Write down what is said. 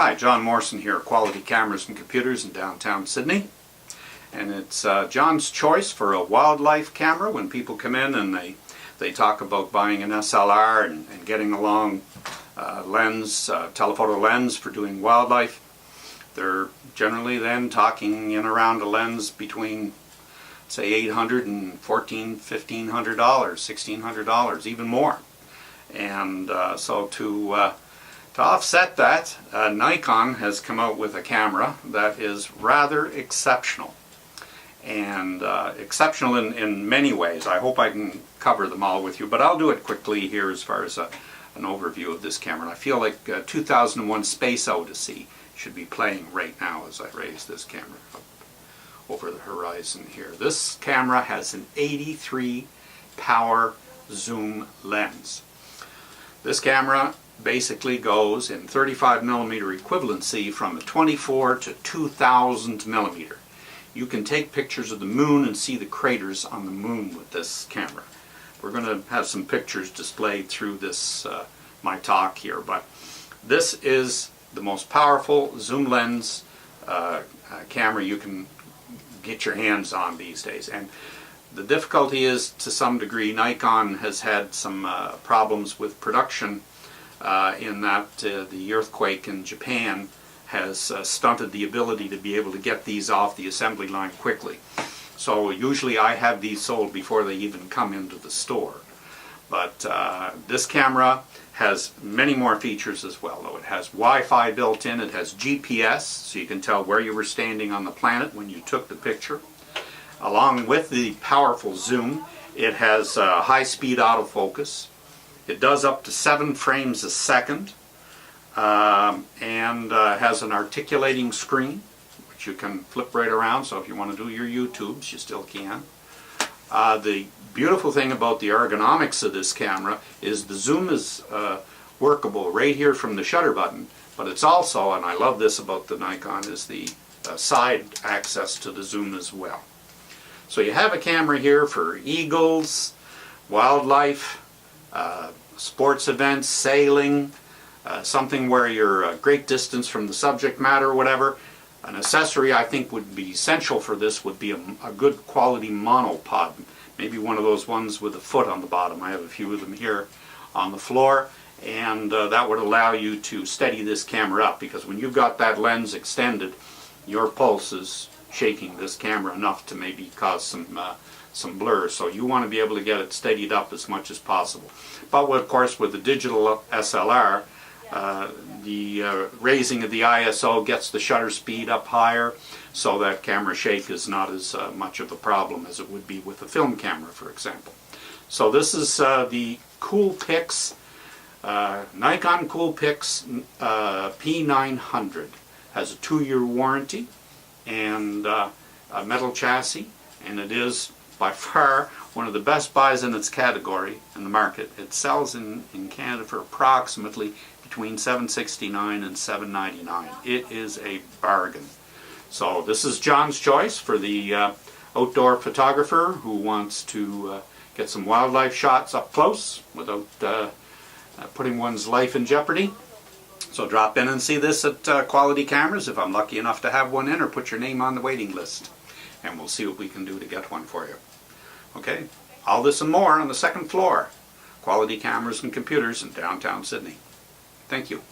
Hi, John Morrison here, Quality Cameras and Computers in downtown Sydney. And it's John's choice for a wildlife camera. When people come in and they talk about buying an SLR and getting a long lens, telephoto lens for doing wildlife, they're generally then talking in around a lens between, say, $800 and $1,400, $1,500, $1,600, even more. And so to offset that, Nikon has come out with a camera that is rather exceptional. And exceptional in many ways. I hope I can cover them all with you, but I'll do it quickly here as far as an overview of this camera. And I feel like 2001 Space Odyssey should be playing right now as I raise this camera up over the horizon here. This camera has an 83 power zoom lens. This camera basically goes in 35mm equivalency from a 24 to 2000 millimeter. You can take pictures of the moon and see the craters on the moon with this camera. We're going to have some pictures displayed through this my talk here, but this is the most powerful zoom lens camera you can get your hands on these days. And the difficulty is, to some degree, Nikon has had some problems with production in that the earthquake in Japan has stunted the ability to be able to get these off the assembly line quickly. So usually I have these sold before they even come into the store. But this camera has many more features as well, though. It has Wi-Fi built in, it has GPS, so you can tell where you were standing on the planet when you took the picture. Along with the powerful zoom, it has high-speed autofocus. It does up to 7 frames a second, and has an articulating screen, which you can flip right around, so if you want to do your YouTubes, you still can. The beautiful thing about the ergonomics of this camera is the zoom is workable right here from the shutter button, but it's also, and I love this about the Nikon, is the side access to the zoom as well. So you have a camera here for eagles, wildlife, sports events, sailing, something where you're a great distance from the subject matter or whatever. An accessory I think would be essential for this would be a good quality monopod. Maybe one of those ones with a foot on the bottom. I have a few of them here on the floor, and that would allow you to steady this camera up, because when you've got that lens extended, your pulse is shaking this camera enough to maybe cause some blur. So you want to be able to get it steadied up as much as possible. But of course, with the digital SLR, the raising of the ISO gets the shutter speed up higher, so that camera shake is not as much of a problem as it would be with a film camera, for example. So this is the Coolpix, Nikon Coolpix P900. Has a 2-year warranty and a metal chassis, and it is by far one of the best buys in its category in the market. It sells in Canada for approximately between $769 and $799. It is a bargain. So this is John's choice for the outdoor photographer who wants to get some wildlife shots up close without putting one's life in jeopardy. So drop in and see this at Quality Cameras if I'm lucky enough to have one in, or put your name on the waiting list, and we'll see what we can do to get one for you. Okay, all this and more on the second floor. Quality Cameras and Computers in downtown Sydney. Thank you.